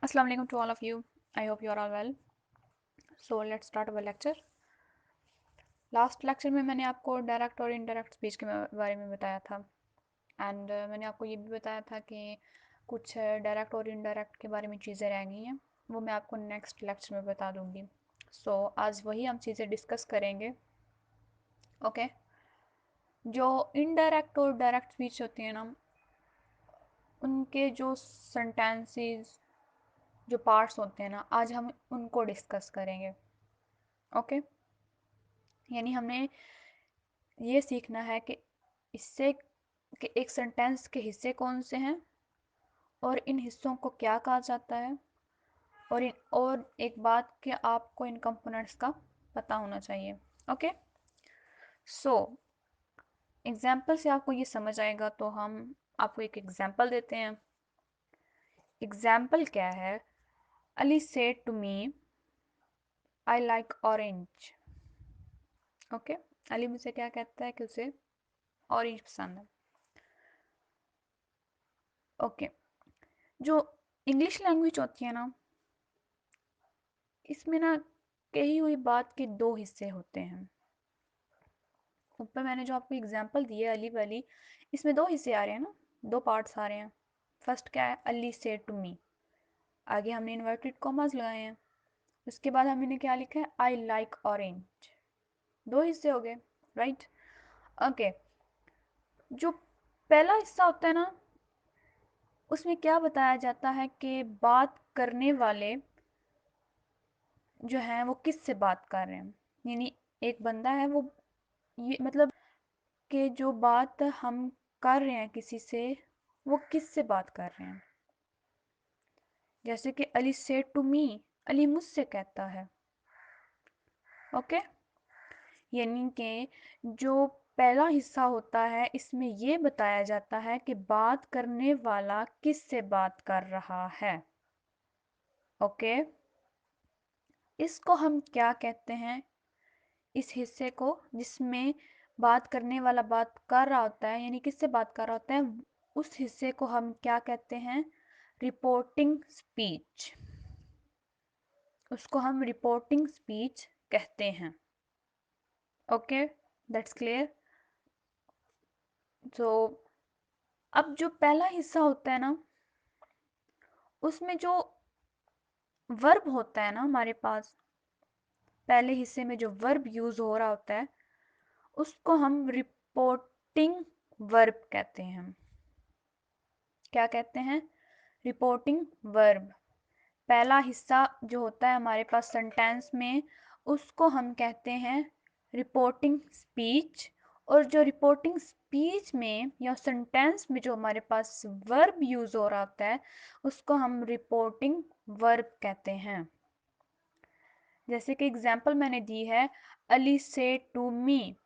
Assalamu alaikum to all of you. I hope you are all well. So let's start our lecture. Last lecture में मैंने आपको direct और indirect speech के बारे में बताया था एंड मैंने आपको ये भी बताया था कि कुछ डायरेक्ट और इनडायरेक्ट के बारे में चीज़ें रह गई हैं, वो मैं आपको नेक्स्ट लेक्चर में बता दूंगी. सो आज वही हम चीज़ें डिस्कस करेंगे. ओके. जो इनडायरेक्ट और डायरेक्ट स्पीच होती है ना, उनके जो सेंटेंसेस, जो पार्ट्स होते हैं ना, आज हम उनको डिस्कस करेंगे. ओके. यानी हमने ये सीखना है कि इससे कि एक सेंटेंस के हिस्से कौन से हैं और इन हिस्सों को क्या कहा जाता है, और एक बात कि आपको इन कंपोनेंट्स का पता होना चाहिए. ओके. सो एग्जाम्पल से आपको ये समझ आएगा, तो हम आपको एक एग्जाम्पल देते हैं. एग्जाम्पल क्या है? Ali said to me I like orange. Okay. Ali मुझसे क्या कहता है कि उसे ऑरेंज पसंद है. ओके. जो इंग्लिश लैंग्वेज होती है ना, इसमें ना कही हुई बात के दो हिस्से होते हैं. ऊपर मैंने जो आपको एग्जांपल दी है अली वाली, इसमें दो हिस्से आ रहे हैं ना, दो पार्ट्स आ रहे हैं. फर्स्ट क्या है? Ali said to me. आगे हमने इन्वर्टेड कॉमास लगाए हैं. उसके बाद हमने क्या लिखा है? आई लाइक ऑरेंज. दो हिस्से हो गए, राइट? ओके. जो पहला हिस्सा होता है ना, उसमें क्या बताया जाता है कि बात करने वाले जो हैं वो किस से बात कर रहे हैं. यानी एक बंदा है, वो ये मतलब कि जो बात हम कर रहे हैं किसी से, वो किस से बात कर रहे हैं. जैसे कि Ali said to me, Ali मुझसे कहता है. ओके. यानी कि जो पहला हिस्सा होता है, इसमें ये बताया जाता है कि बात करने वाला किस से बात कर रहा है. ओके. इसको हम क्या कहते हैं? इस हिस्से को जिसमें बात करने वाला बात कर रहा होता है, यानी किससे बात कर रहा होता है, उस हिस्से को हम क्या कहते हैं? Reporting speech. उसको हम रिपोर्टिंग स्पीच कहते हैं. Okay, that's clear. तो अब जो पहला हिस्सा होता है ना, उसमें जो वर्ब होता है ना हमारे पास, पहले हिस्से में जो वर्ब यूज हो रहा होता है, उसको हम रिपोर्टिंग वर्ब कहते हैं. क्या कहते हैं? Reporting verb. पहला हिस्सा जो होता है हमारे पास सेंटेंस में, उसको हम कहते हैं रिपोर्टिंग स्पीच. और जो रिपोर्टिंग स्पीच में या सेंटेंस में जो हमारे पास वर्ब यूज हो रहा होता है, उसको हम रिपोर्टिंग वर्ब कहते हैं. जैसे कि एग्जांपल मैंने दी है, अली से टू मी.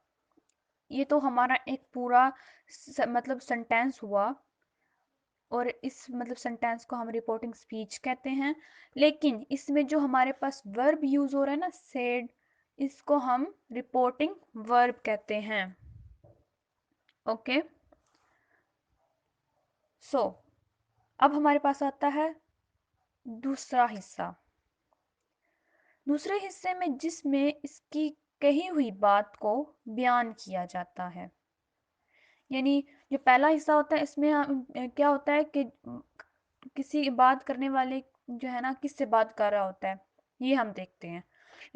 ये तो हमारा एक पूरा मतलब सेंटेंस हुआ, और इस मतलब सेंटेंस को हम रिपोर्टिंग स्पीच कहते हैं. लेकिन इसमें जो हमारे पास वर्ब यूज हो रहा है ना, सेड, इसको हम रिपोर्टिंग वर्ब कहते हैं. ओके. सो अब हमारे पास आता है दूसरा हिस्सा. दूसरे हिस्से में जिसमें इसकी कही हुई बात को बयान किया जाता है. यानी जो पहला हिस्सा होता है, इसमें क्या होता है कि किसी बात करने वाले जो है ना, किससे बात कर रहा होता है, ये हम देखते हैं.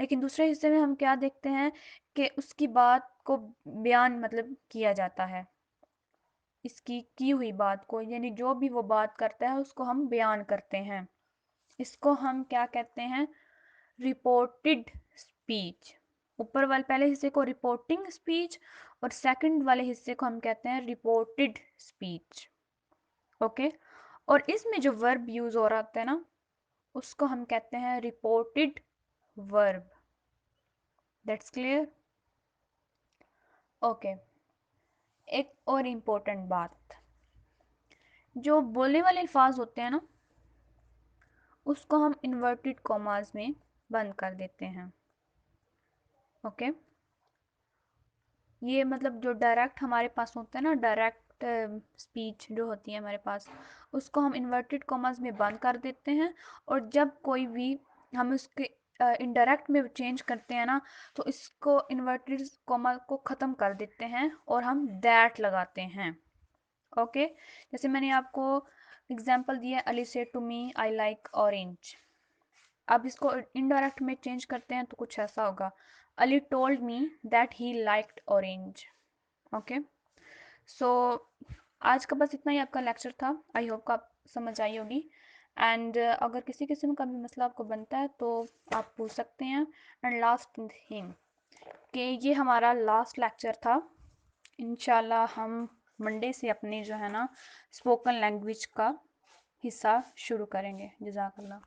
लेकिन दूसरे हिस्से में हम क्या देखते हैं कि उसकी बात को बयान मतलब किया जाता है. इसकी की हुई बात को, यानी जो भी वो बात करता है उसको हम बयान करते हैं. इसको हम क्या कहते हैं? Reported speech. ऊपर वाले पहले हिस्से को रिपोर्टिंग स्पीच, और सेकंड वाले हिस्से को हम कहते हैं रिपोर्टेड स्पीच. ओके. और इसमें जो वर्ब यूज हो रहा होता है ना, उसको हम कहते हैं reported verb. That's clear. Okay. एक और इम्पोर्टेंट बात, जो बोलने वाले अल्फाज होते हैं ना, उसको हम इन्वर्टेड कॉमास में बंद कर देते हैं. ओके. ये मतलब जो डायरेक्ट हमारे पास होता है ना, डायरेक्ट डायरेक्ट स्पीच जो होती है हमारे पास, उसको हम इन्वर्टेड कॉमास में बंद कर देते हैं, और जब कोई भी हम उसके इनडायरेक्ट में चेंज करते हैं ना, तो इसको इन्वर्टेड कॉमा को ख़त्म कर देते हैं और हम दैट लगाते हैं। ओके, जैसे मैंने आपको एग्जांपल दिया, Ali said to me I like orange. अब इसको इनडायरेक्ट में चेंज करते हैं तो कुछ ऐसा होगा, Ali told me that he liked orange. Okay, so आज का बस इतना ही आपका लेक्चर था। आई होप आप समझ आई होगी। एंड अगर किसी किस्म का भी मसला आपको बनता है तो आप पूछ सकते हैं। एंड लास्ट थिंग कि ये हमारा लास्ट लेक्चर था। इंशाल्लाह हम मंडे से अपनी जो है ना स्पोकन लैंग्वेज का हिस्सा शुरू करेंगे। जज़ाकल्लाह।